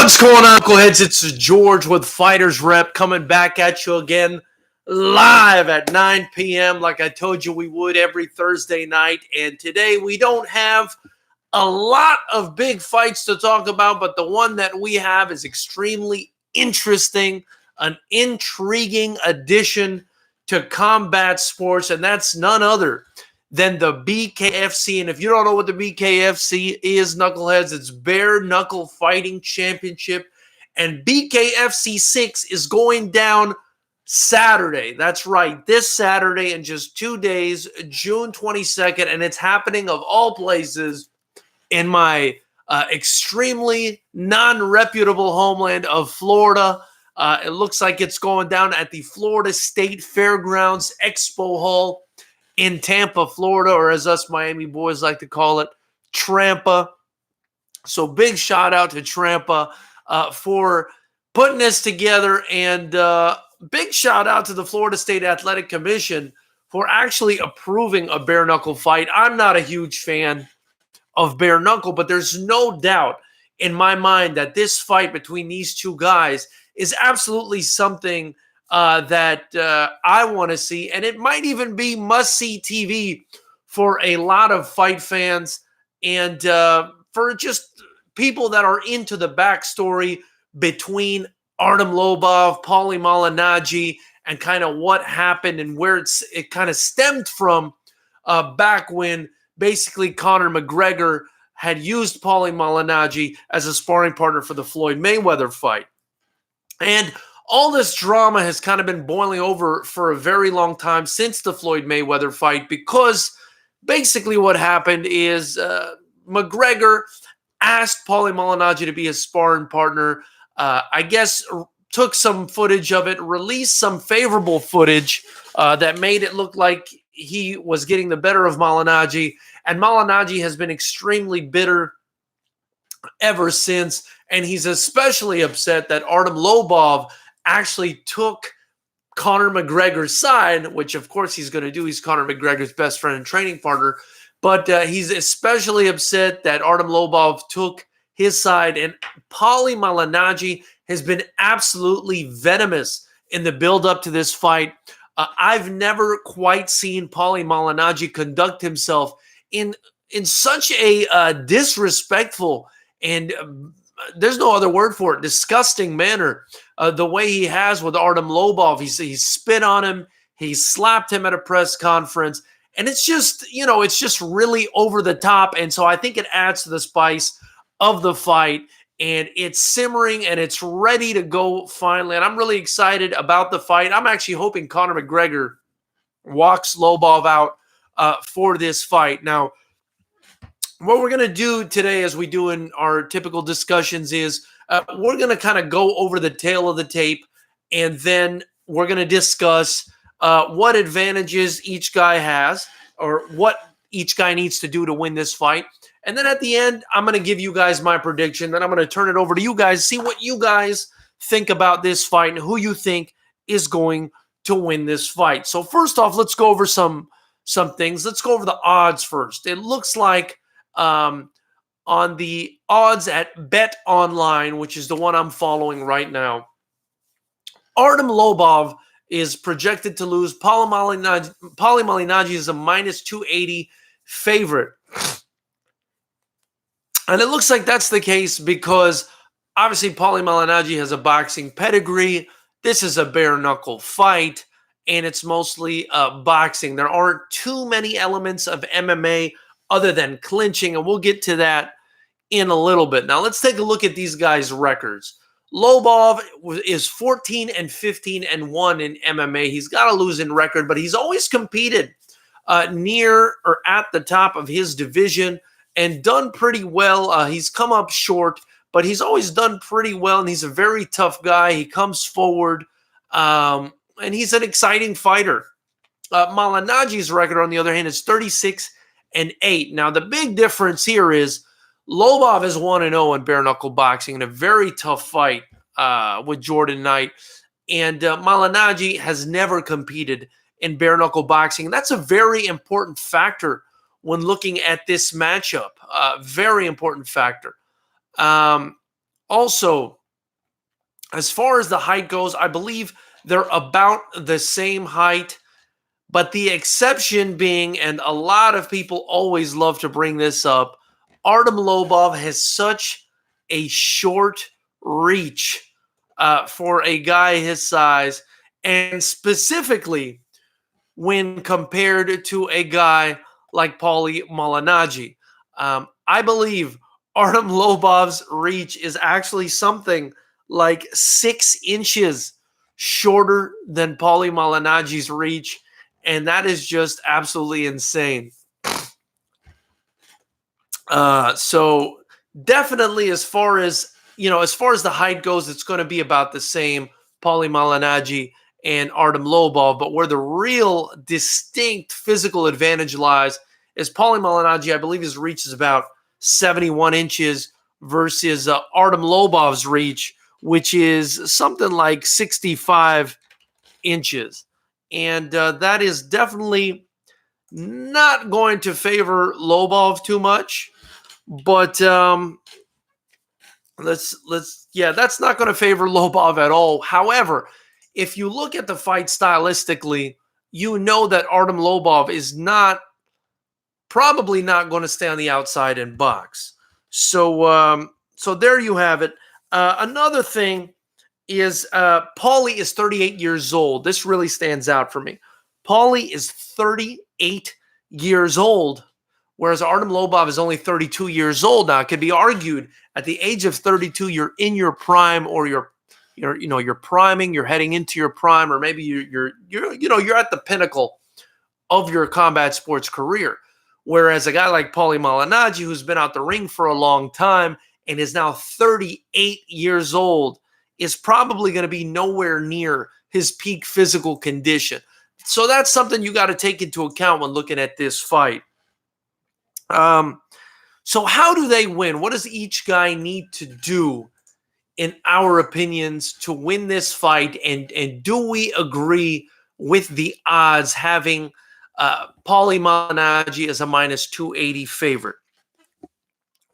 What's going on, knuckleheads? It's George with Fighters Rep coming back at you again live at 9 p.m. like I told you we would every Thursday night. And today we don't have a lot of big fights to talk about, but the one that we have is extremely interesting, an intriguing addition to combat sports, and that's none other than the BKFC. And if you don't know what the BKFC is, knuckleheads, it's Bare Knuckle Fighting Championship. And BKFC 6 is going down Saturday. That's right, this Saturday in just 2 days, June 22nd. And it's happening, of all places, in my extremely non-reputable homeland of Florida. It looks like it's going down at the Florida State Fairgrounds Expo Hall in Tampa, Florida, or as us Miami boys like to call it, Trampa. So big shout out to Trampa for putting this together, and big shout out to the Florida State Athletic Commission for actually approving a bare knuckle fight. I'm not a huge fan of bare knuckle, but there's no doubt in my mind that this fight between these two guys is absolutely something that I want to see, and it might even be must-see TV for a lot of fight fans and for just people that are into the backstory between Artem Lobov, Paulie Malignaggi, and kind of what happened and where it kind of stemmed from back when basically Conor McGregor had used Paulie Malignaggi as a sparring partner for the Floyd Mayweather fight. And all this drama has kind of been boiling over for a very long time since the Floyd Mayweather fight, because basically what happened is McGregor asked Paulie Malignaggi to be his sparring partner. I guess took some footage of it, released some favorable footage that made it look like he was getting the better of Malignaggi, and Malignaggi has been extremely bitter ever since, and he's especially upset that Artem Lobov actually took Conor McGregor's side, which of course he's going to do. He's Conor McGregor's best friend and training partner. But he's especially upset that Artem Lobov took his side. And Paulie Malignaggi has been absolutely venomous in the build-up to this fight. I've never quite seen Paulie Malignaggi conduct himself in such a disrespectful and there's no other word for it, disgusting manner. The way he has with Artem Lobov, he spit on him, he slapped him at a press conference, and it's just, it's just really over the top. And so I think it adds to the spice of the fight, and it's simmering and it's ready to go finally. And I'm really excited about the fight. I'm actually hoping Conor McGregor walks Lobov out for this fight. Now, what we're going to do today, as we do in our typical discussions, is we're going to kind of go over the tail of the tape, and then we're going to discuss what advantages each guy has or what each guy needs to do to win this fight. And then at the end, I'm going to give you guys my prediction. Then I'm going to turn it over to you guys, see what you guys think about this fight and who you think is going to win this fight. So first off, let's go over some things. Let's go over the odds first. It looks like on the odds at Bet Online, which is the one I'm following right now, Artem Lobov is projected to lose. Paulie Malignaggi is a minus 280 favorite. And it looks like that's the case because obviously Paulie Malignaggi has a boxing pedigree. This is a bare knuckle fight, and it's mostly boxing. There aren't too many elements of MMA other than clinching, and we'll get to that in a little bit. Now, let's take a look at these guys' records. Lobov is 14-15-1 in MMA. He's got a losing record, but he's always competed near or at the top of his division and done pretty well. He's come up short, but he's always done pretty well, and he's a very tough guy. He comes forward, and he's an exciting fighter. Malignaggi's record, on the other hand, is 36-8. Now, the big difference here is Lobov is 1-0 in bare knuckle boxing in a very tough fight with Jordan Knight. And Malignaggi has never competed in bare knuckle boxing. And that's a very important factor when looking at this matchup. Very important factor. Also, As far as the height goes, I believe they're about the same height, but the exception being, and a lot of people always love to bring this up, Artem Lobov has such a short reach for a guy his size, and specifically when compared to a guy like Paulie Malignaggi. I believe Artem Lobov's reach is actually something like 6 inches shorter than Paulie Malignaggi's reach, and that is just absolutely insane. So definitely, as far as the height goes, it's going to be about the same, Paulie Malignaggi and Artem Lobov. But where the real distinct physical advantage lies is Paulie Malignaggi, I believe his reach is about 71 inches versus Artem Lobov's reach, which is something like 65 inches. And that is definitely not going to favor Lobov too much. But that's not going to favor Lobov at all. However, if you look at the fight stylistically, you know that Artem Lobov is probably not going to stay on the outside and box. So there you have it. Another thing is Paulie is 38 years old. This really stands out for me. Paulie is 38 years old, whereas Artem Lobov is only 32 years old. Now, it could be argued at the age of 32, you're in your prime, or you're priming, you're heading into your prime, or maybe you're at the pinnacle of your combat sports career. Whereas a guy like Paulie Malignaggi, who's been out the ring for a long time and is now 38 years old, is probably going to be nowhere near his peak physical condition. So that's something you got to take into account when looking at this fight. So how do they win? What does each guy need to do, in our opinions, to win this fight? And do we agree with the odds having Paulie Malignaggi as a minus 280 favorite?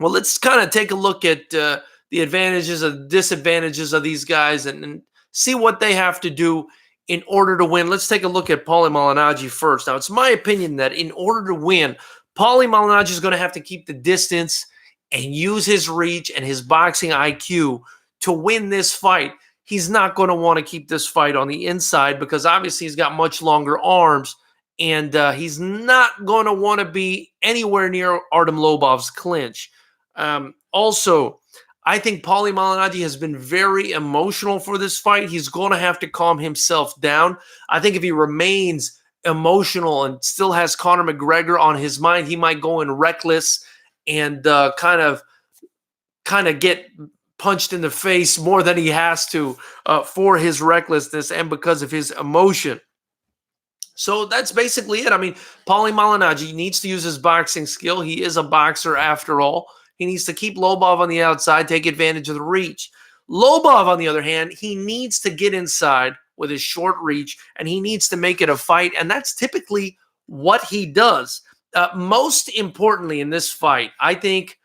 Well, let's kind of take a look at the advantages and disadvantages of these guys and see what they have to do in order to win. Let's take a look at Paulie Malignaggi first. Now, it's my opinion that in order to win, Paulie Malignaggi is going to have to keep the distance and use his reach and his boxing IQ to win this fight. He's not going to want to keep this fight on the inside because obviously he's got much longer arms, and he's not going to want to be anywhere near Artem Lobov's clinch. Also, I think Paulie Malignaggi has been very emotional for this fight. He's going to have to calm himself down. I think if he remains emotional and still has Conor McGregor on his mind, he might go in reckless and kind of get punched in the face more than he has to for his recklessness and because of his emotion. So that's basically it. I mean, Paulie Malignaggi needs to use his boxing skill. He is a boxer after all. He needs to keep Lobov on the outside, take advantage of the reach. Lobov, on the other hand, he needs to get inside with his short reach, and he needs to make it a fight, and that's typically what he does. Most importantly in this fight, I think,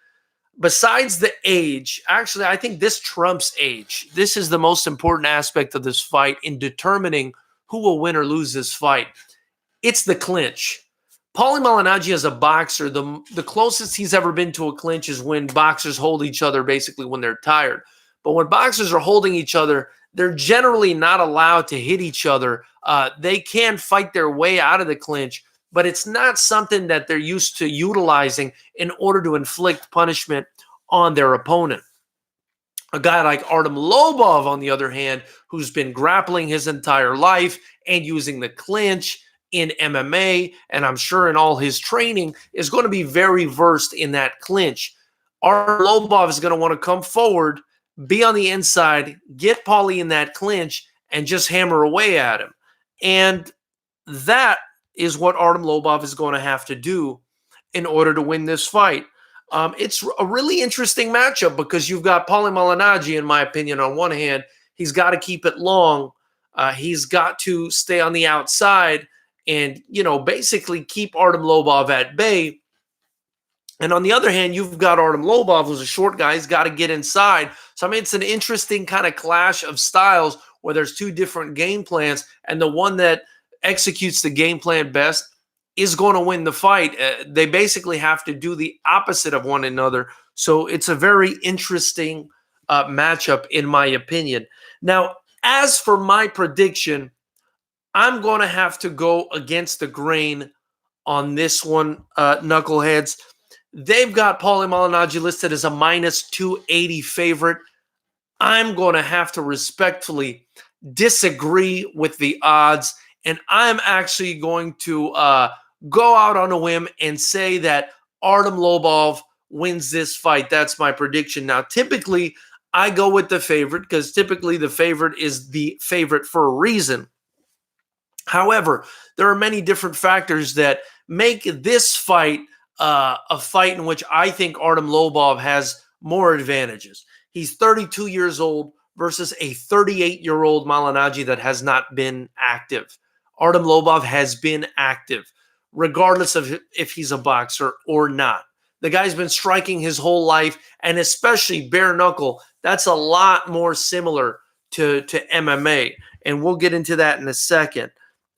besides the age, actually, I think this trumps age. This is the most important aspect of this fight in determining who will win or lose this fight. It's the clinch. Paulie Malignaggi, as a boxer, the closest he's ever been to a clinch is when boxers hold each other basically when they're tired. But when boxers are holding each other, they're generally not allowed to hit each other. They can fight their way out of the clinch, but it's not something that they're used to utilizing in order to inflict punishment on their opponent. A guy like Artem Lobov, on the other hand, who's been grappling his entire life and using the clinch in MMA, and I'm sure in all his training, is going to be very versed in that clinch. Artem Lobov is going to want to come forward, be on the inside, get Paulie in that clinch, and just hammer away at him. And that is what Artem Lobov is going to have to do in order to win this fight. It's a really interesting matchup because you've got Paulie Malignaggi, in my opinion, on one hand. He's got to keep it long. He's got to stay on the outside and, basically keep Artem Lobov at bay. And on the other hand, you've got Artem Lobov, who's a short guy. He's got to get inside. So, I mean, it's an interesting kind of clash of styles where there's two different game plans, and the one that executes the game plan best is going to win the fight. They basically have to do the opposite of one another. So it's a very interesting matchup, in my opinion. Now, as for my prediction, I'm going to have to go against the grain on this one, knuckleheads. They've got Paulie Malignaggi listed as a minus 280 favorite. I'm going to have to respectfully disagree with the odds, and I'm actually going to go out on a whim and say that Artem Lobov wins this fight. That's my prediction. Now, typically, I go with the favorite because typically the favorite is the favorite for a reason. However, there are many different factors that make this fight a fight in which I think Artem Lobov has more advantages. He's 32 years old versus a 38-year-old Malignaggi that has not been active. Artem Lobov has been active, regardless of if he's a boxer or not. The guy's been striking his whole life, and especially bare knuckle. That's a lot more similar to MMA, and we'll get into that in a second.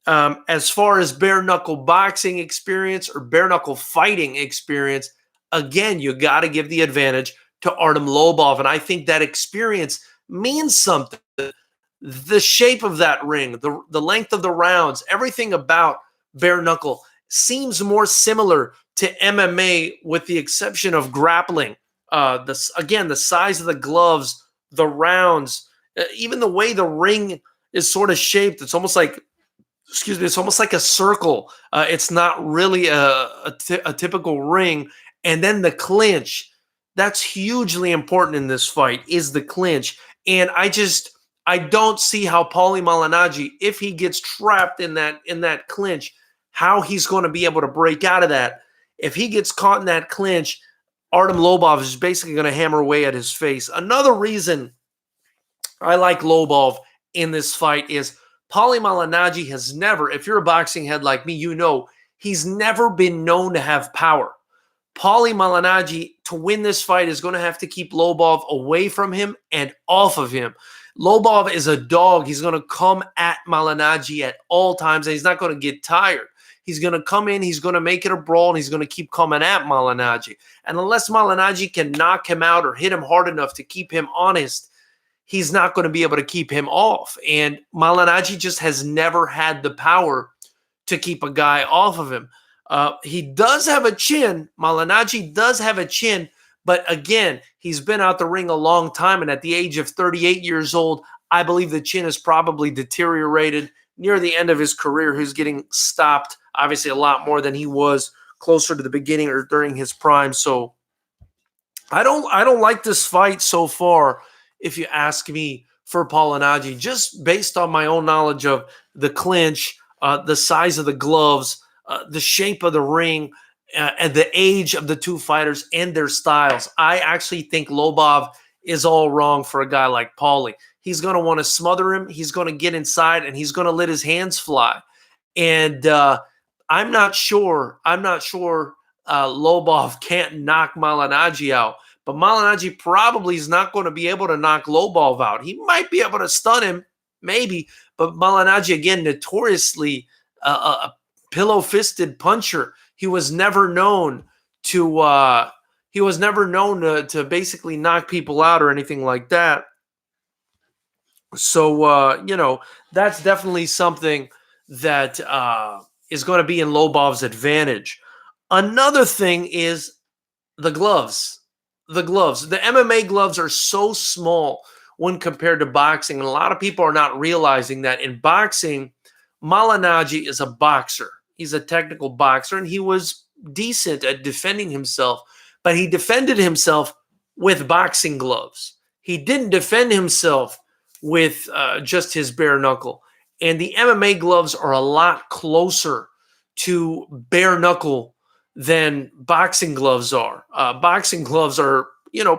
As far as bare knuckle boxing experience or bare knuckle fighting experience, again, you got to give the advantage to Artem Lobov, and I think that experience means something. The shape of that ring, the length of the rounds, everything about bare knuckle seems more similar to MMA, with the exception of grappling. The size of the gloves, the rounds, even the way the ring is sort of shaped. It's almost like, it's almost like a circle. It's not really a typical ring. And then the clinch, that's hugely important in this fight, is the clinch. And I don't see how Paulie Malignaggi, if he gets trapped in that clinch, how he's going to be able to break out of that. If he gets caught in that clinch, Artem Lobov is basically going to hammer away at his face. Another reason I like Lobov in this fight is Paulie Malignaggi has never, if you're a boxing head like me, you know, he's never been known to have power. Paulie Malignaggi, to win this fight, is going to have to keep Lobov away from him and off of him. Lobov is a dog. He's going to come at Malignaggi at all times, and he's not going to get tired. He's going to come in, he's going to make it a brawl, and he's going to keep coming at Malignaggi. And unless Malignaggi can knock him out or hit him hard enough to keep him honest, he's not going to be able to keep him off. And Malignaggi just has never had the power to keep a guy off of him. He does have a chin. Malignaggi does have a chin. But again, he's been out the ring a long time. And at the age of 38 years old, I believe the chin has probably deteriorated. Near the end of his career, he's getting stopped, obviously, a lot more than he was closer to the beginning or during his prime. So I don't like this fight so far, if you ask me, for Malignaggi, just based on my own knowledge of the clinch, the size of the gloves, the shape of the ring, and the age of the two fighters and their styles. I actually think Lobov is all wrong for a guy like Paulie. He's going to want to smother him. He's going to get inside, and he's going to let his hands fly. And I'm not sure Lobov can't knock Malignaggi out. But Malignaggi probably is not going to be able to knock Lobov out. He might be able to stun him, maybe. But Malignaggi, again, notoriously a pillow-fisted puncher. He was never known to basically knock people out or anything like that. So that's definitely something that is going to be in Lobov's advantage. Another thing is the gloves. The gloves. The MMA gloves are so small when compared to boxing, and a lot of people are not realizing that in boxing, Malignaggi is a boxer. He's a technical boxer, and he was decent at defending himself, but he defended himself with boxing gloves. He didn't defend himself with just his bare knuckle. And the MMA gloves are a lot closer to bare knuckle than boxing gloves are. Boxing gloves are,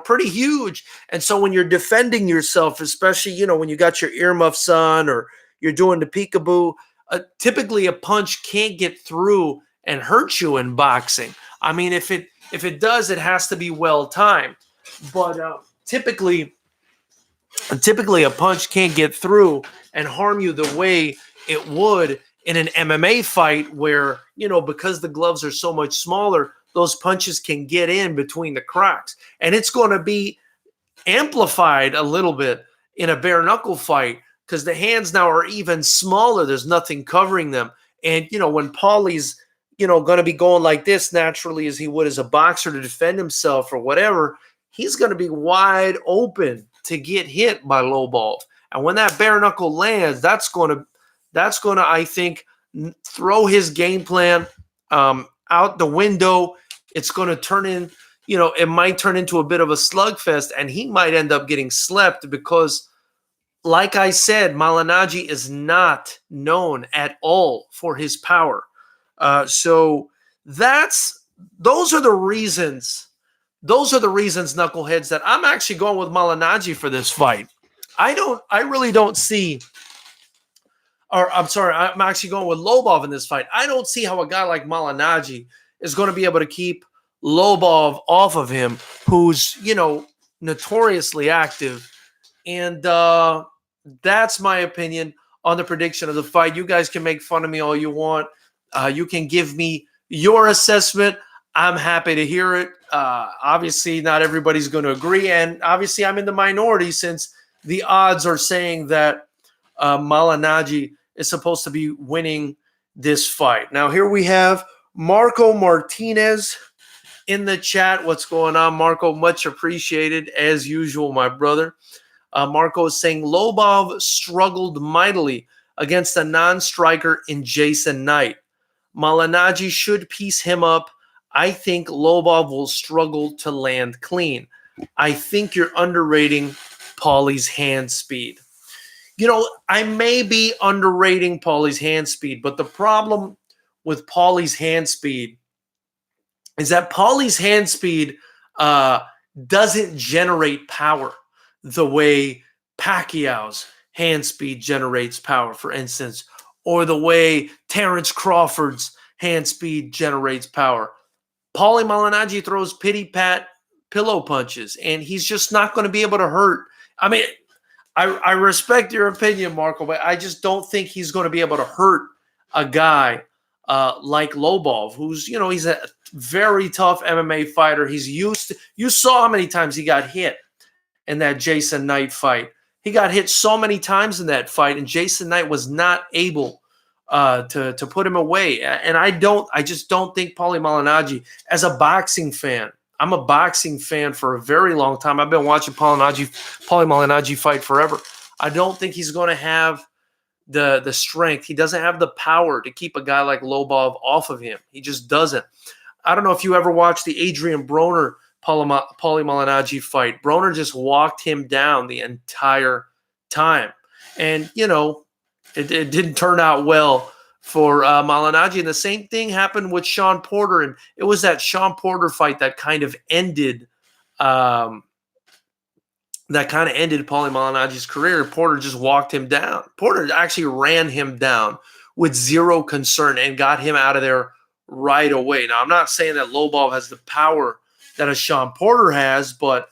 pretty huge. And so when you're defending yourself, especially, when you got your earmuffs on or you're doing the peekaboo, typically a punch can't get through and hurt you in boxing. I mean, if If it does, it has to be well timed. But typically a punch can't get through and harm you the way it would in an MMA fight where, because the gloves are so much smaller, those punches can get in between the cracks. And it's going to be amplified a little bit in a bare knuckle fight because the hands now are even smaller. There's nothing covering them. And, when Paulie's, going to be going like this naturally as he would as a boxer to defend himself or whatever, he's going to be wide open to get hit by Lobov. And when that bare knuckle lands, that's going to, I think, throw his game plan out the window. It's going to turn in, it might turn into a bit of a slugfest, and he might end up getting slept because, like I said, Malignaggi is not known at all for his power. So those are the reasons, knuckleheads, that I'm actually going with Malignaggi for this fight. I really don't see, or I'm sorry, I'm actually going with Lobov in this fight. I don't see how a guy like Malignaggi is going to be able to keep Lobov off of him, who's, notoriously active. And that's my opinion on the prediction of the fight. You guys can make fun of me all you want. You can give me your assessment. I'm happy to hear it. Obviously, not everybody's going to agree. And obviously, I'm in the minority since the odds are saying that Malignaggi is supposed to be winning this fight. Now, here we have Marco Martinez in the chat. What's going on, Marco? Much appreciated, as usual, my brother. Marco is saying Lobov struggled mightily against a non-striker in Jason Knight. Malignaggi should piece him up. I think Lobov will struggle to land clean. I think you're underrating Paulie's hand speed. I may be underrating Paulie's hand speed, but the problem with Paulie's hand speed is that Paulie's hand speed doesn't generate power the way Pacquiao's hand speed generates power, for instance, or the way Terrence Crawford's hand speed generates power. Paulie Malignaggi throws pity-pat pillow punches, and he's just not going to be able to hurt. I mean, I respect your opinion, Marco, but I just don't think he's going to be able to hurt a guy like Lobov, who's, he's a very tough MMA fighter. He's used to, you saw how many times he got hit in that Jason Knight fight. He got hit so many times in that fight, and Jason Knight was not able to put him away. And I just don't think Paulie Malignaggi, as a boxing fan, I'm a boxing fan for a very long time. I've been watching Paulie Malignaggi fight forever. I don't think he's going to have the strength. He doesn't have the power to keep a guy like Lobov off of him. He just doesn't. I don't know if you ever watched the Adrian Broner Paulie Malignaggi fight. Broner just walked him down the entire time. And, it didn't turn out well for Malignaggi. And the same thing happened with Sean Porter. And it was that Sean Porter fight that kind of ended Paulie Malignaggi's career. Porter just walked him down. Porter actually ran him down with zero concern and got him out of there right away. Now, I'm not saying that Lobov has the power that a Sean Porter has, but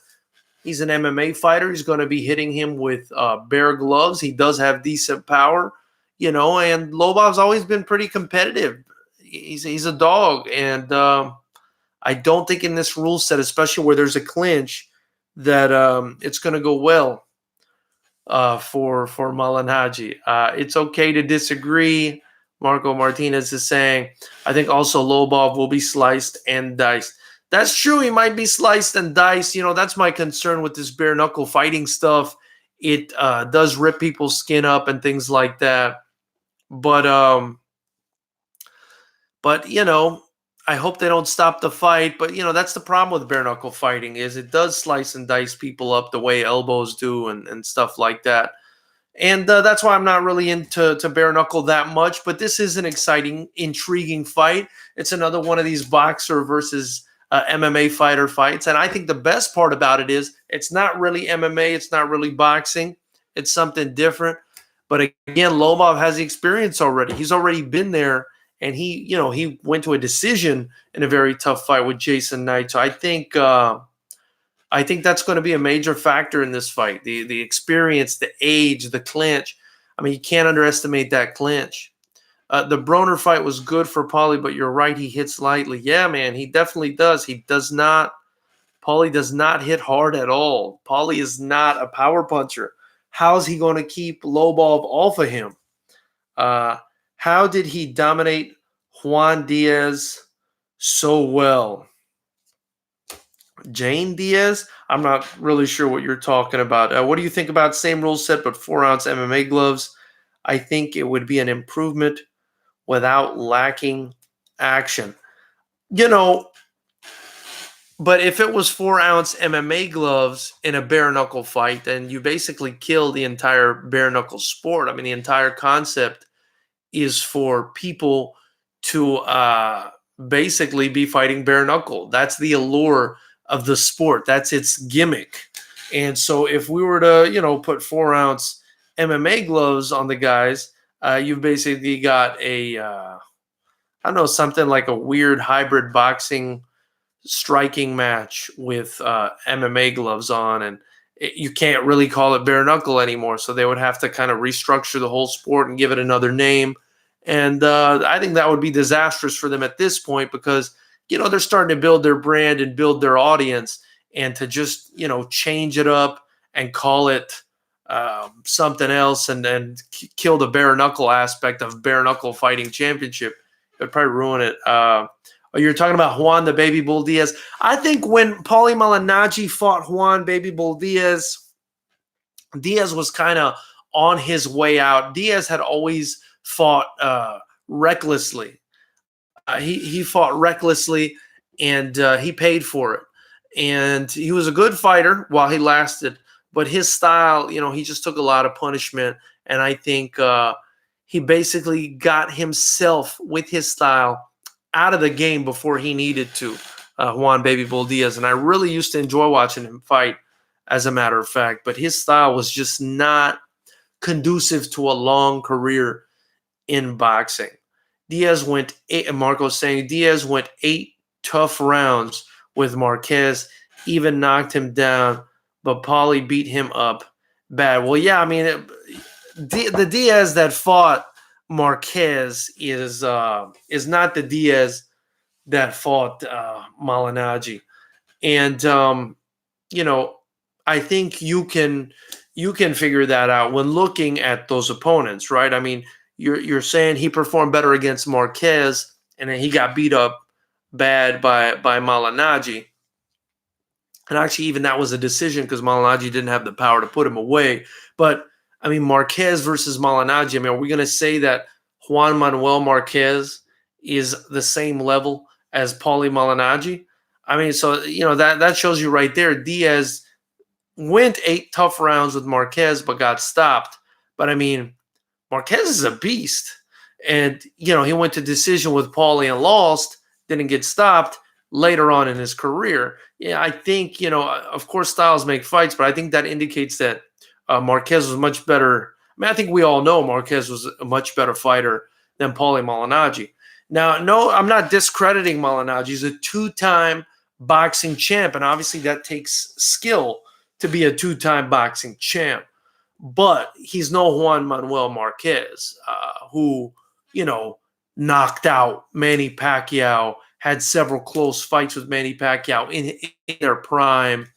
he's an MMA fighter. He's going to be hitting him with bare gloves. He does have decent power, and Lobov's always been pretty competitive. He's a dog, and I don't think in this rule set, especially where there's a clinch, that it's going to go well for Malignaggi. It's okay to disagree. Marco Martinez is saying, I think also Lobov will be sliced and diced. That's true. He might be sliced and diced. That's my concern with this bare knuckle fighting stuff. It does rip people's skin up and things like that. But I hope they don't stop the fight. But, that's the problem with bare knuckle fighting is it does slice and dice people up the way elbows do and stuff like that. And that's why I'm not really into bare knuckle that much. But this is an exciting, intriguing fight. It's another one of these boxer versus MMA fighter fights. And I think the best part about it is it's not really MMA. It's not really boxing. It's something different. But again, Lobov has the experience already. He's already been there and he went to a decision in a very tough fight with Jason Knight. So I think that's going to be a major factor in this fight. The experience, the age, the clinch. I mean, you can't underestimate that clinch. The Broner fight was good for Paulie, but you're right, he hits lightly. Yeah, man, he definitely does. Paulie does not hit hard at all. Paulie is not a power puncher. How's he going to keep Lobov off of him? How did he dominate Juan Diaz so well? Jane Diaz? I'm not really sure what you're talking about. What do you think about same rule set but 4-ounce MMA gloves? I think it would be an improvement without lacking action. But if it was 4-ounce MMA gloves in a bare knuckle fight, then you basically kill the entire bare knuckle sport. I mean, the entire concept is for people to basically be fighting bare knuckle. That's the allure of the sport. That's its gimmick. And so if we were to, put 4-ounce MMA gloves on the guys, you've basically got something like a weird hybrid boxing striking match with MMA gloves on, and you can't really call it bare knuckle anymore. So they would have to kind of restructure the whole sport and give it another name. And I think that would be disastrous for them at this point because, they're starting to build their brand and build their audience, and to just, change it up and call it something else and then kill the bare knuckle aspect of bare knuckle fighting championship, it would probably ruin it. You're talking about Juan the Baby Bull Diaz. I think when Paulie Malignaggi fought Juan Baby Bull Diaz, Diaz was kind of on his way out. Diaz had always fought recklessly. He fought recklessly, and he paid for it. And he was a good fighter while he lasted, but his style, he just took a lot of punishment. And I think he basically got himself with his style out of the game before he needed to, Juan Baby Bull Diaz. And I really used to enjoy watching him fight, as a matter of fact. But his style was just not conducive to a long career in boxing. Diaz went 8, Marco's saying, Diaz went 8 tough rounds with Marquez, even knocked him down, but Paulie beat him up bad. Well, yeah, I mean, the Diaz that fought Marquez is not the Diaz that fought Malignaggi. And I think you can figure that out when looking at those opponents, right? I mean, you're saying he performed better against Marquez, and then he got beat up bad by Malignaggi. And actually, even that was a decision because Malignaggi didn't have the power to put him away. But I mean, Marquez versus Malignaggi. I mean, are we going to say that Juan Manuel Marquez is the same level as Paulie Malignaggi? I mean, so that shows you right there. Diaz went 8 tough rounds with Marquez, but got stopped. But I mean, Marquez is a beast, and he went to decision with Paulie and lost. Didn't get stopped later on in his career. Yeah, I think of course styles make fights, but I think that indicates that Marquez was much better. I mean, I think we all know Marquez was a much better fighter than Paulie Malignaggi. Now, no, I'm not discrediting Malignaggi. He's a 2-time boxing champ, and obviously that takes skill to be a 2-time boxing champ. But he's no Juan Manuel Marquez, who, knocked out Manny Pacquiao, had several close fights with Manny Pacquiao in their prime,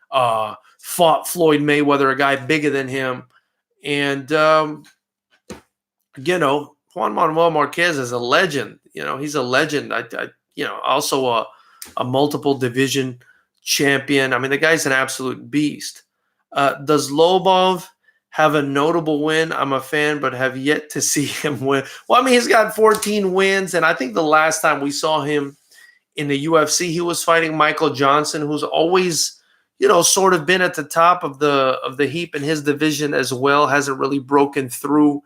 fought Floyd Mayweather, a guy bigger than him. And, Juan Manuel Marquez is a legend. He's a legend. Also a multiple division champion. I mean, the guy's an absolute beast. Does Lobov have a notable win? I'm a fan, but have yet to see him win. Well, I mean, he's got 14 wins, and I think the last time we saw him in the UFC, he was fighting Michael Johnson, who's always, sort of been at the top of the heap in his division as well. Hasn't really broken through,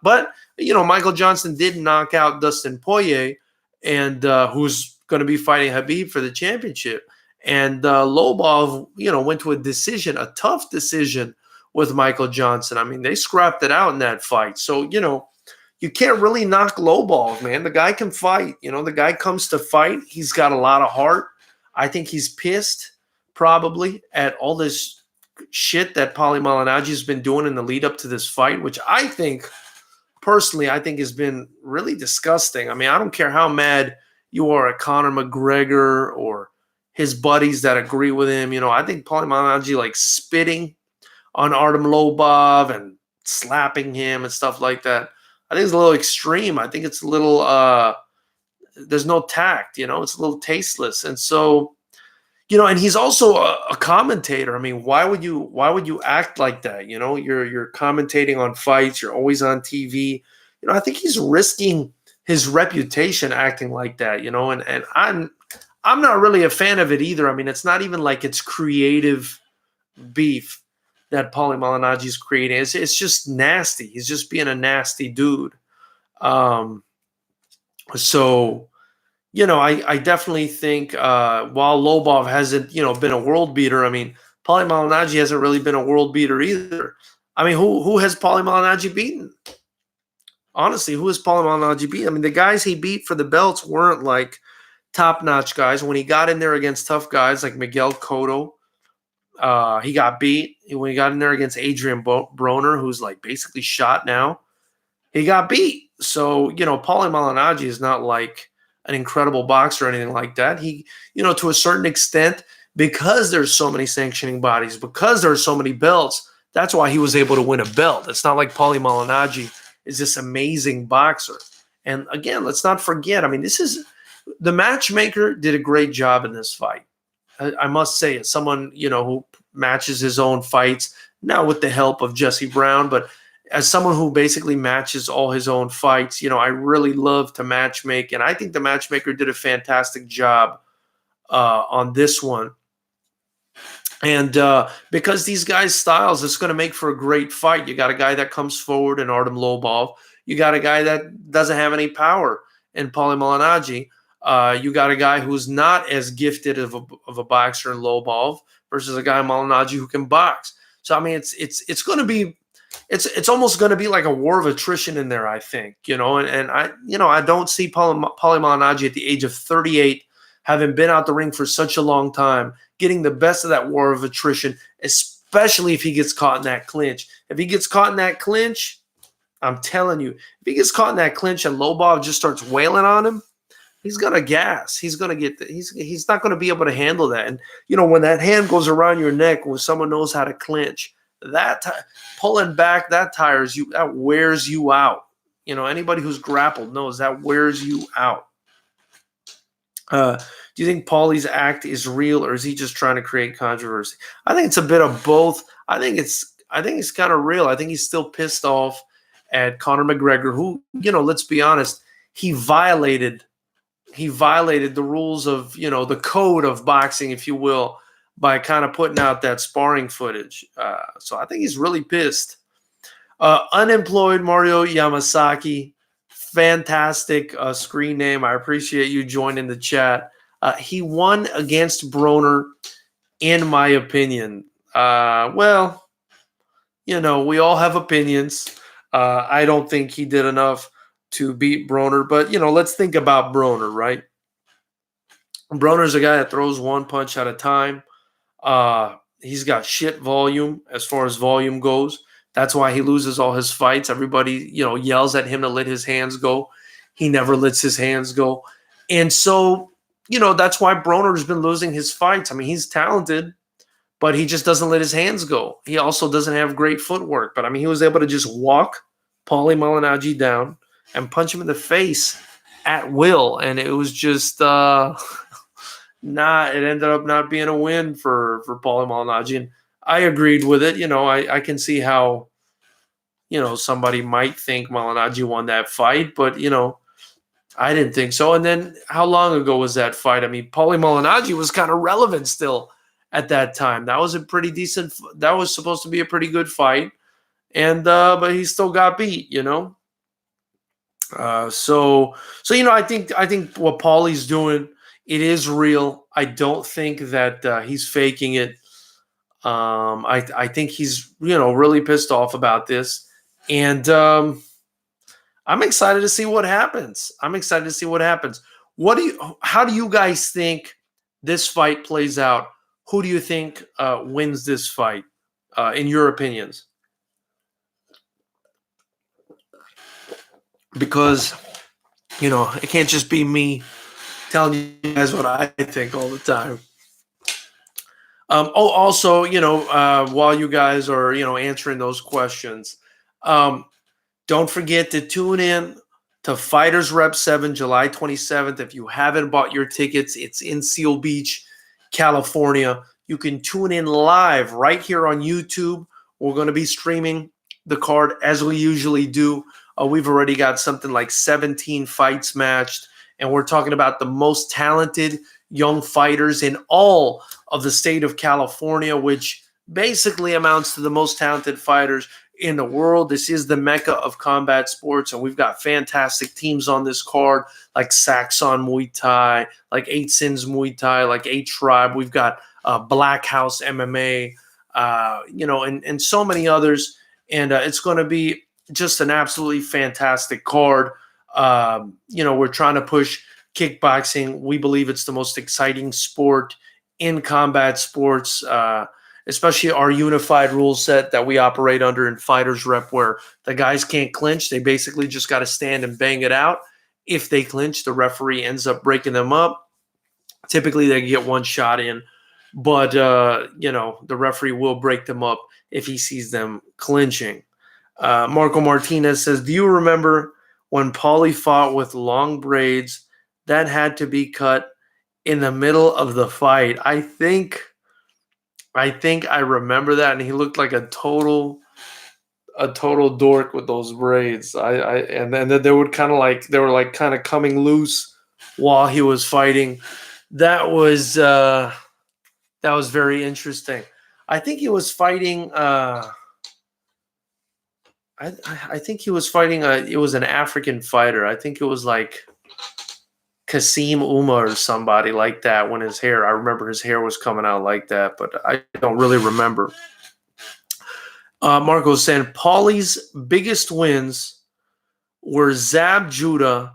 but Michael Johnson did knock out Dustin Poirier, and who's going to be fighting Khabib for the championship. And Lobov, went to a tough decision with Michael Johnson. I mean, they scrapped it out in that fight. So, you can't really knock Lobov, man. The guy can fight. The guy comes to fight. He's got a lot of heart. I think he's pissed probably at all this shit that Paulie Malignaggi has been doing in the lead up to this fight, which I think, personally, has been really disgusting. I mean, I don't care how mad you are at Conor McGregor or his buddies that agree with him. I think Paulie Malignaggi, like, spitting on Artem Lobov and slapping him and stuff like that, I think it's a little extreme. I think it's a little there's no tact, it's a little tasteless. And so, and he's also a commentator. I mean, why would you act like that? You're commentating on fights, you're always on TV. I think he's risking his reputation acting like that, and I'm not really a fan of it either. I mean, it's not even like it's creative beef that Paulie Malignaggi is creating. It's just nasty. He's just being a nasty dude. So, I definitely think while Lobov hasn't, been a world beater, I mean, Paulie Malignaggi hasn't really been a world beater either. I mean, who has Paulie Malignaggi beaten? Honestly, who has Paulie Malignaggi beaten? I mean, the guys he beat for the belts weren't like top-notch guys. When he got in there against tough guys like Miguel Cotto, he got beat. When he got in there against Adrian Broner, who's like basically shot now, he got beat. So, Paulie Malignaggi is not like an incredible boxer or anything like that. He, to a certain extent, because there's so many sanctioning bodies, because there are so many belts, that's why he was able to win a belt. It's not like Paulie Malignaggi is this amazing boxer. And again, let's not forget, I mean, the matchmaker did a great job in this fight. I must say, as someone, who matches his own fights, not with the help of Jesse Brown, but as someone who basically matches all his own fights, I really love to matchmake. And I think the matchmaker did a fantastic job on this one. And because these guys' styles, it's going to make for a great fight. You got a guy that comes forward in Artem Lobov. You got a guy that doesn't have any power in Paulie Malignaggi. You got a guy who's not as gifted of a boxer in Lobov versus a guy in Malignaggi who can box. So I mean, it's going to be, it's almost going to be like a war of attrition in there, I think. And I don't see Paulie Malignaggi at the age of 38, having been out the ring for such a long time, getting the best of that war of attrition, especially if he gets caught in that clinch. If he gets caught in that clinch, I'm telling you, if he gets caught in that clinch and Lobov just starts wailing on him, he's gonna gas. He's gonna get. He's not gonna be able to handle that. And when that hand goes around your neck, when someone knows how to clinch, pulling back, that tires you. That wears you out. Anybody who's grappled knows that wears you out. Do you think Paulie's act is real, or is he just trying to create controversy? I think it's a bit of both. I think it's kind of real. I think he's still pissed off at Conor McGregor, who, let's be honest, he violated the rules of, the code of boxing, if you will, by kind of putting out that sparring footage. So I think he's really pissed. Unemployed Mario Yamasaki, fantastic screen name. I appreciate you joining the chat. He won against Broner, in my opinion. Well, we all have opinions. I don't think he did enough to beat Broner, but let's think about Broner, right? Broner's a guy that throws one punch at a time. He's got shit volume as far as volume goes. That's why he loses all his fights. Everybody, yells at him to let his hands go. He never lets his hands go. And so, that's why Broner's been losing his fights. I mean, he's talented, but he just doesn't let his hands go. He also doesn't have great footwork. But, I mean, he was able to just walk Paulie Malignaggi down and punch him in the face at will. And it was just it ended up not being a win for Paulie Malignaggi. And I agreed with it. I can see how, somebody might think Malignaggi won that fight, but, I didn't think so. And then how long ago was that fight? I mean, Paulie Malignaggi was kind of relevant still at that time. That was that was supposed to be a pretty good fight. And, but he still got beat, So I think what Paulie's doing, it is real. I don't think that he's faking it. I think he's really pissed off about this, and I'm excited to see what happens. I'm excited to see what happens. How do you guys think this fight plays out? Who do you think wins this fight, in your opinions? Because, it can't just be me telling you guys what I think all the time. Also, while you guys are, answering those questions, don't forget to tune in to Fighters Rep 7, July 27th. If you haven't bought your tickets, it's in Seal Beach, California. You can tune in live right here on YouTube. We're going to be streaming the card as we usually do. We've already got something like 17 fights matched, and we're talking about the most talented young fighters in all of the state of California, which basically amounts to the most talented fighters in the world. This is the mecca of combat sports, and we've got fantastic teams on this card, like Saxon Muay Thai, like 8 Sins Muay Thai, like 8 Tribe. We've got Black House MMA, and so many others. And it's going to be just an absolutely fantastic card. We're trying to push kickboxing. We believe it's the most exciting sport in combat sports, especially our unified rule set that we operate under in Fighters Rep, where the guys can't clinch. They basically just got to stand and bang it out. If they clinch, the referee ends up breaking them up. Typically, they get one shot in, but, the referee will break them up if he sees them clinching. Marco Martinez says, do you remember when Paulie fought with long braids that had to be cut in the middle of the fight? I think I remember that, and he looked like a total dork with those braids. And then they were kind of coming loose while he was fighting. That was very interesting. I think he was fighting. I think he was fighting. It was an African fighter. I think it was like Kasim Uma or somebody like that. When I remember his hair was coming out like that, but I don't really remember. Marco's saying Paulie's biggest wins were Zab Judah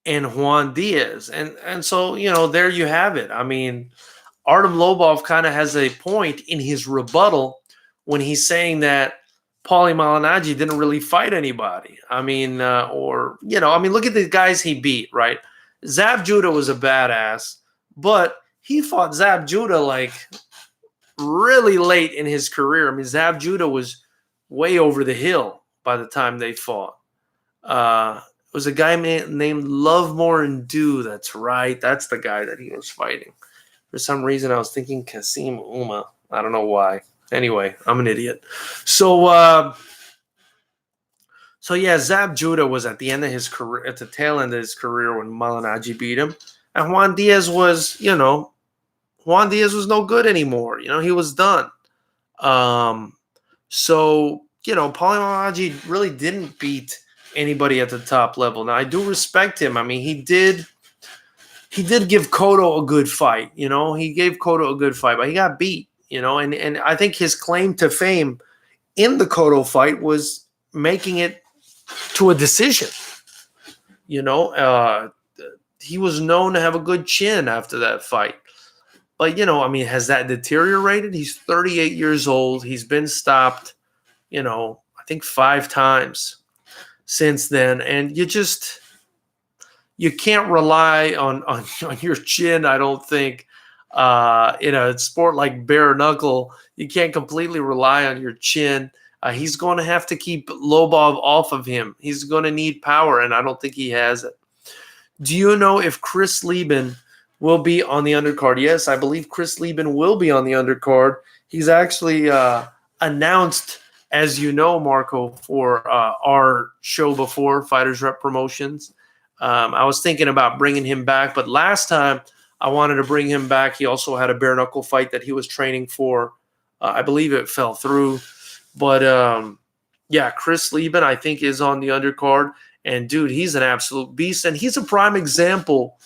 and Juan Diaz, and so there you have it. I mean, Artem Lobov kind of has a point in his rebuttal when he's saying that Paulie Malignaggi didn't really fight anybody. I mean, look at the guys he beat, right? Zab Judah was a badass, but he fought Zab Judah like really late in his career. I mean, Zab Judah was way over the hill by the time they fought. It was a guy named Lovemore and Dew. That's right. That's the guy that he was fighting. For some reason, I was thinking Kasim Uma. I don't know why. Anyway, I'm an idiot. So yeah, Zab Judah was at the end of his career, at the tail end of his career when Malignaggi beat him. And Juan Diaz was no good anymore. He was done. Paulie Malignaggi really didn't beat anybody at the top level. Now, I do respect him. I mean, he did give Cotto a good fight. He gave Cotto a good fight, but he got beat. And I think his claim to fame in the Cotto fight was making it to a decision. He was known to have a good chin after that fight. But, has that deteriorated? He's 38 years old. He's been stopped, I think 5 times since then. And you can't rely on your chin, I don't think. In a sport like bare knuckle, you can't completely rely on your chin. He's going to have to keep Lobov off of him. He's going to need power, and I don't think he has it. Do you know if Chris Lieben will be on the undercard? Yes, I believe Chris Lieben will be on the undercard. He's actually announced, as you know, Marco, for our show before, Fighters Rep Promotions. I was thinking about bringing him back, but last time I wanted to bring him back. He also had a bare knuckle fight that he was training for. I believe it fell through. But, Chris Lieben, I think, is on the undercard. And, dude, he's an absolute beast. And he's a prime example.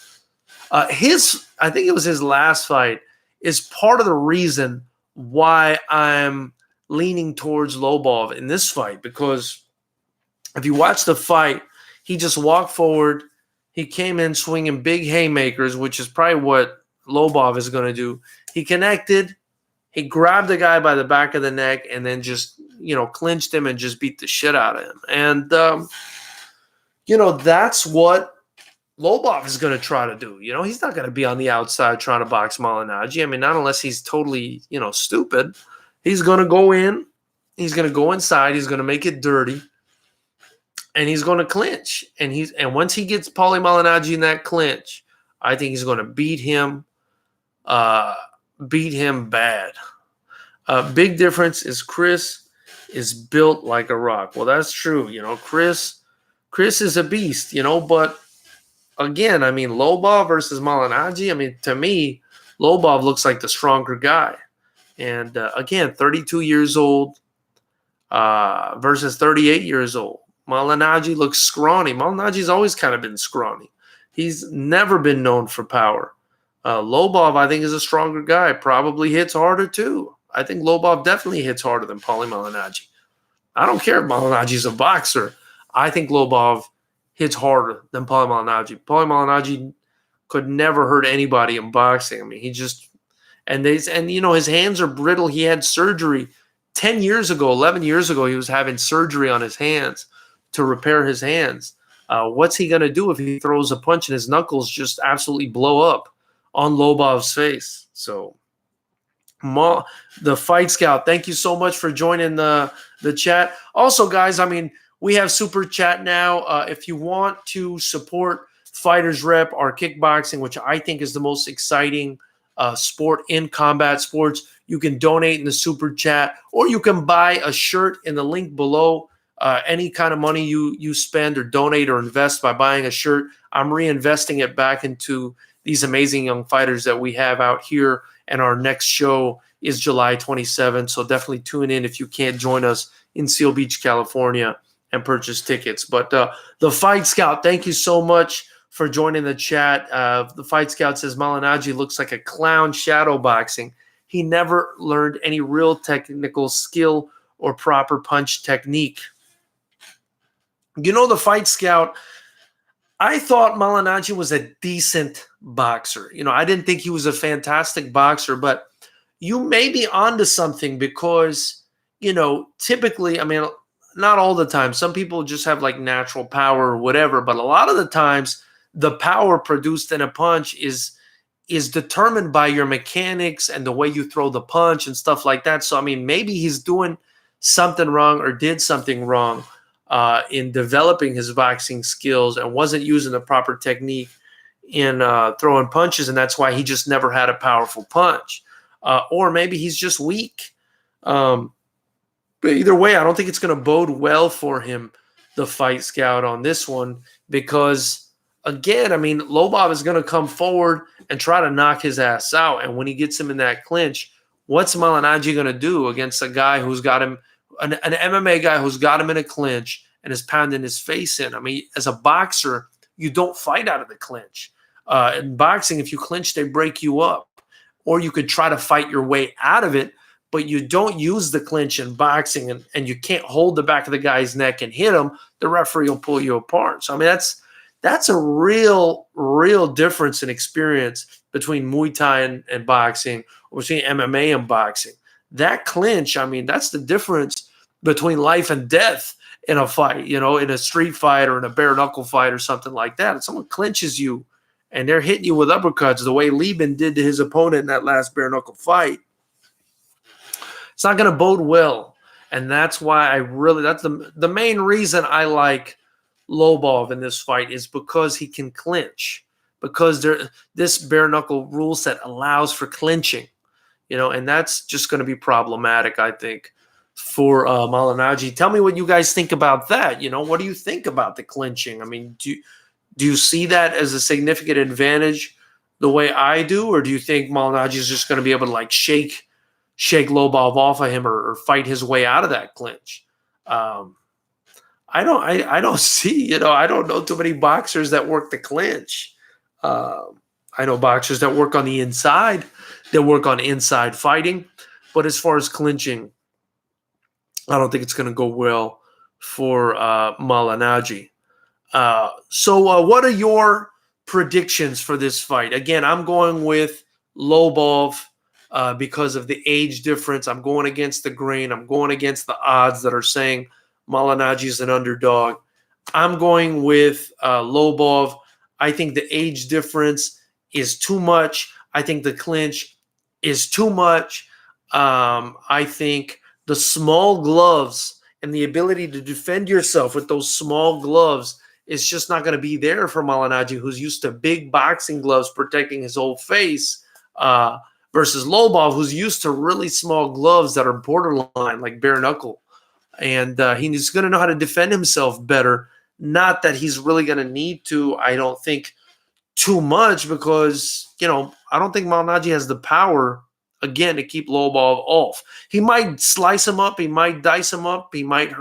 I think it was his last fight, is part of the reason why I'm leaning towards Lobov in this fight. Because if you watch the fight, he just walked forward. He came in swinging big haymakers, which is probably what Lobov is going to do. He connected. He grabbed the guy by the back of the neck and then just, clinched him and just beat the shit out of him. And, that's what Lobov is going to try to do. He's not going to be on the outside trying to box Malignaggi. I mean, not unless he's totally, stupid. He's going to go in. He's going to go inside. He's going to make it dirty. And he's going to clinch. And once he gets Paulie Malignaggi in that clinch, I think he's going to beat him bad. Big difference is Chris is built like a rock. Well, that's true. Chris is a beast, but again, I mean, Lobov versus Malignaggi, I mean, to me, Lobov looks like the stronger guy. And again, 32 years old versus 38 years old. Malignaggi looks scrawny. Malignaggi's always kind of been scrawny. He's never been known for power. Lobov, I think, is a stronger guy. Probably hits harder, too. I think Lobov definitely hits harder than Paulie Malignaggi. I don't care if Malignaggi's a boxer. I think Lobov hits harder than Paulie Malignaggi. Paulie Malignaggi could never hurt anybody in boxing. I mean, his hands are brittle. He had surgery 10 years ago, 11 years ago. He was having surgery on his hands to repair his hands. What's he going to do if he throws a punch and his knuckles just absolutely blow up on Lobov's face? So, the Fight Scout, thank you so much for joining the chat. Also, guys, I mean, we have Super Chat now. If you want to support Fighters Rep, our kickboxing, which I think is the most exciting sport in combat sports, you can donate in the Super Chat, or you can buy a shirt in the link below. Any kind of money you spend or donate or invest by buying a shirt, I'm reinvesting it back into these amazing young fighters that we have out here. And our next show is July 27th. So definitely tune in if you can't join us in Seal Beach, California, and purchase tickets. But the Fight Scout, thank you so much for joining the chat. The Fight Scout says Malignaggi looks like a clown shadow boxing. He never learned any real technical skill or proper punch technique. The Fight Scout, I thought Malignaggi was a decent boxer. I didn't think he was a fantastic boxer, but you may be onto something because, typically, I mean, not all the time. Some people just have like natural power or whatever, but a lot of the times the power produced in a punch is determined by your mechanics and the way you throw the punch and stuff like that. So, I mean, maybe he's doing something wrong or did something wrong in developing his boxing skills and wasn't using the proper technique in throwing punches, and that's why he just never had a powerful punch. Or maybe he's just weak. But either way, I don't think it's going to bode well for him, the Fight Scout, on this one, because, again, I mean, Lobov is going to come forward and try to knock his ass out, and when he gets him in that clinch, what's Malignaggi going to do against a guy who's got him, an MMA guy who's got him in a clinch and is pounding his face in? I mean, as a boxer, you don't fight out of the clinch. In boxing, if you clinch, they break you up. Or you could try to fight your way out of it, but you don't use the clinch in boxing, and you can't hold the back of the guy's neck and hit him. The referee will pull you apart. So, I mean, that's a real difference in experience between Muay Thai and boxing, or between MMA and boxing. That clinch, I mean, that's the difference between life and death in a fight, in a street fight or in a bare knuckle fight or something like that. If someone clinches you and they're hitting you with uppercuts the way Lieben did to his opponent in that last bare knuckle fight, it's not going to bode well. And that's why that's the main reason I like Lobov in this fight, is because he can clinch, because this bare knuckle rule set allows for clinching, and that's just going to be problematic, I think, for Malignaggi. Tell me what you guys think about that. What do you think about the clinching? I mean, do you see that as a significant advantage the way I do, or do you think Malignaggi is just going to be able to like shake Lobov off of him or fight his way out of that clinch? I don't see, I don't know too many boxers that work the clinch. I know boxers that work on the inside, that work on inside fighting, but as far as clinching, I don't think it's going to go well for Malignaggi. So what are your predictions for this fight? Again, I'm going with Lobov because of the age difference. I'm going against the grain. I'm going against the odds that are saying Malignaggi is an underdog. I'm going with Lobov. I think the age difference is too much. I think the clinch is too much. I think the small gloves and the ability to defend yourself with those small gloves is just not going to be there for Malignaggi, who's used to big boxing gloves protecting his whole face, versus Lobov, who's used to really small gloves that are borderline, like bare knuckle. And he's going to know how to defend himself better. Not that he's really going to need to, I don't think, too much, because, I don't think Malignaggi has the power, again, to keep Lobov off. He might slice him up. He might dice him up. He might,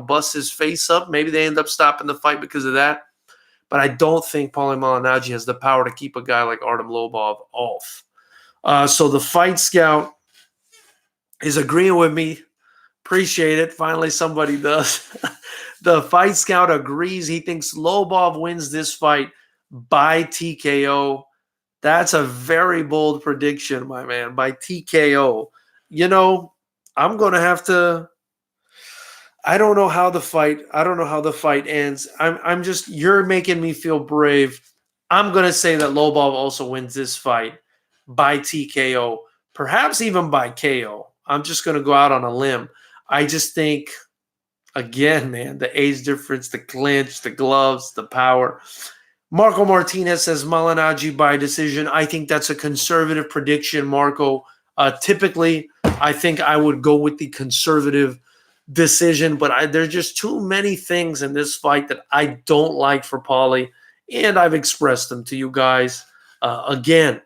bust his face up. Maybe they end up stopping the fight because of that. But I don't think Paulie Malignaggi has the power to keep a guy like Artem Lobov off. So the Fight Scout is agreeing with me. Appreciate it. Finally, somebody does. The Fight Scout agrees. He thinks Lobov wins this fight by TKO. That's a very bold prediction, my man, by TKO. I'm going to have to – I don't know how the fight ends. I'm just – you're making me feel brave. I'm going to say that Lobov also wins this fight by TKO, perhaps even by KO. I'm just going to go out on a limb. I just think, again, man, the age difference, the clinch, the gloves, the power. Marco Martinez says Malignaggi by decision. I think that's a conservative prediction, Marco. Typically, I think I would go with the conservative decision, but there's just too many things in this fight that I don't like for Paulie, and I've expressed them to you guys. Again,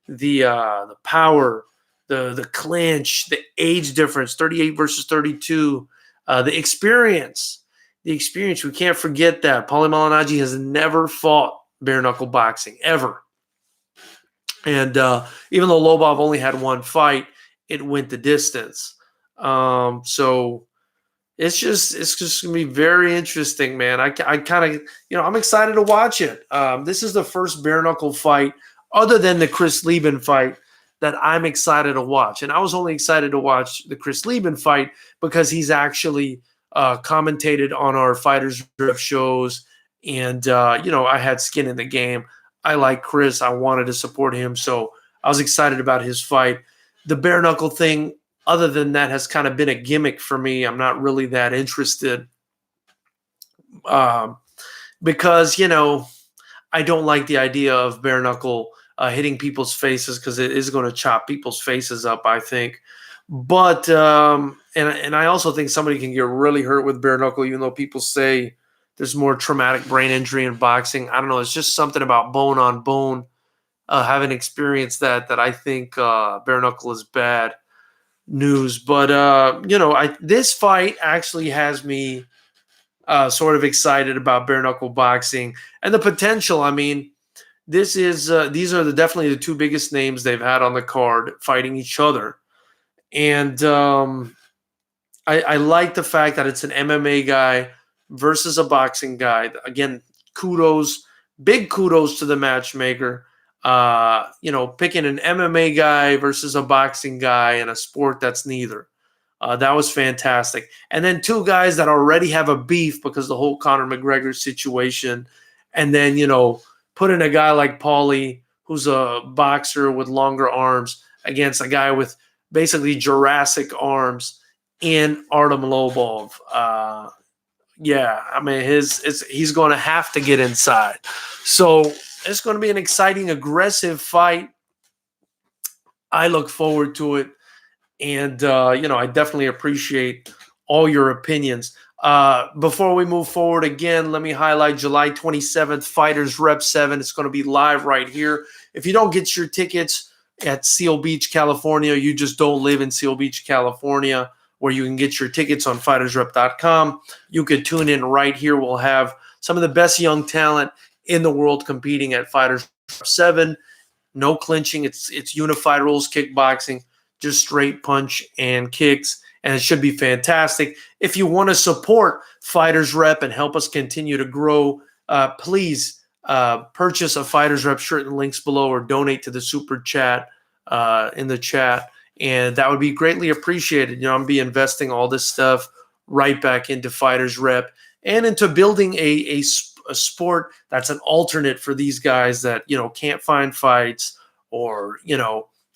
the power, the clinch, the age difference, 38 versus 32, the experience. The experience, we can't forget that. Paulie Malignaggi has never fought bare knuckle boxing, ever. And even though Lobov only had one fight, it went the distance. So it's just going to be very interesting, man. I kind of, I'm excited to watch it. This is the first bare knuckle fight, other than the Chris Lieben fight, that I'm excited to watch. And I was only excited to watch the Chris Lieben fight because he's actually commentated on our Fighters Drift shows. And, I had skin in the game. I like Chris. I wanted to support him. So I was excited about his fight. The bare knuckle thing, other than that, has kind of been a gimmick for me. I'm not really that interested because, I don't like the idea of bare knuckle hitting people's faces, because it is going to chop people's faces up, I think. But and I also think somebody can get really hurt with bare knuckle, even though people say there's more traumatic brain injury in boxing. I don't know. It's just something about bone on bone. Having experienced that I think bare knuckle is bad news. But this fight actually has me sort of excited about bare knuckle boxing and the potential. I mean, these are definitely the two biggest names they've had on the card fighting each other. And I like the fact that it's an MMA guy versus a boxing guy. Again, big kudos to the matchmaker. Picking an MMA guy versus a boxing guy in a sport that's neither. That was fantastic. And then two guys that already have a beef because of the whole Conor McGregor situation. And then, put in a guy like Paulie, who's a boxer with longer arms, against a guy with basically Jurassic arms in Artem Lobov. I mean, he's going to have to get inside. So it's going to be an exciting, aggressive fight. I look forward to it. And, I definitely appreciate all your opinions. Before we move forward, again, let me highlight July 27th, Fighters Rep 7. It's going to be live right here. If you don't get your tickets at Seal Beach, California, you just don't live in Seal Beach, California, where you can get your tickets on fightersrep.com. You could tune in right here. We'll have some of the best young talent in the world competing at Fighters Rep 7. No clinching. It's unified rules kickboxing, just straight punch and kicks. And it should be fantastic. If you want to support Fighters Rep and help us continue to grow please purchase a Fighters Rep shirt in the links below, or donate to the super chat in the chat, and that would be greatly appreciated. I'm be investing all this stuff right back into Fighters Rep and into building a sport that's an alternate for these guys that can't find fights, or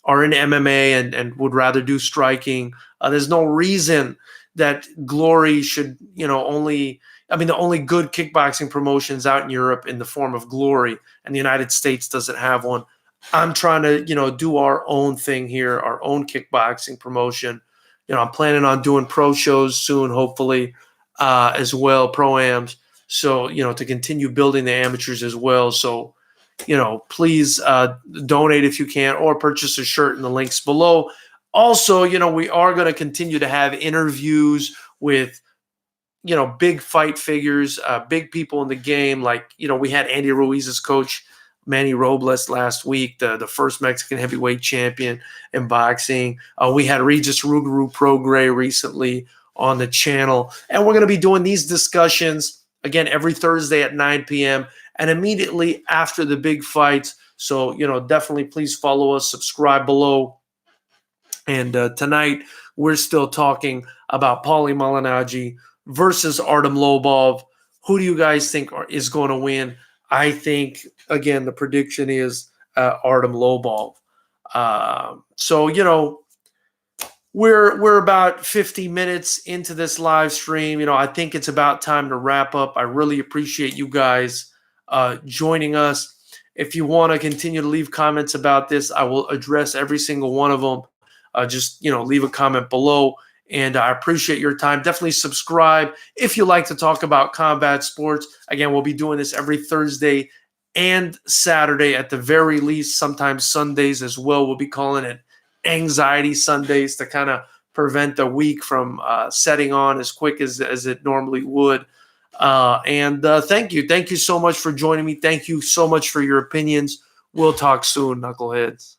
are in MMA and would rather do striking. There's no reason that Glory should only. I mean, the only good kickboxing promotions out in Europe in the form of Glory, and the United States doesn't have one. I'm trying to, do our own thing here, our own kickboxing promotion. I'm planning on doing pro shows soon, hopefully, as well, pro-ams. So, to continue building the amateurs as well. So, please donate if you can, or purchase a shirt in the links below. Also, we are going to continue to have interviews with big fight figures, big people in the game. Like, we had Andy Ruiz's coach, Manny Robles, last week, the first Mexican heavyweight champion in boxing. We had Regis Ruguru Prograis recently on the channel. And we're going to be doing these discussions, again, every Thursday at 9 p.m. and immediately after the big fights. So, definitely please follow us, subscribe below. And tonight, we're still talking about Paulie Malignaggi versus Artem Lobov. Who do you guys think is going to win? I think, again, the prediction is Artem Lobov. So, we're about 50 minutes into this live stream. I think it's about time to wrap up. I really appreciate you guys joining us. If you want to continue to leave comments about this, I will address every single one of them. Just, leave a comment below. And I appreciate your time. Definitely subscribe if you like to talk about combat sports. Again, we'll be doing this every Thursday and Saturday at the very least, sometimes Sundays as well. We'll be calling it Anxiety Sundays to kind of prevent the week from setting on as quick as it normally would. And thank you. Thank you so much for joining me. Thank you so much for your opinions. We'll talk soon, knuckleheads.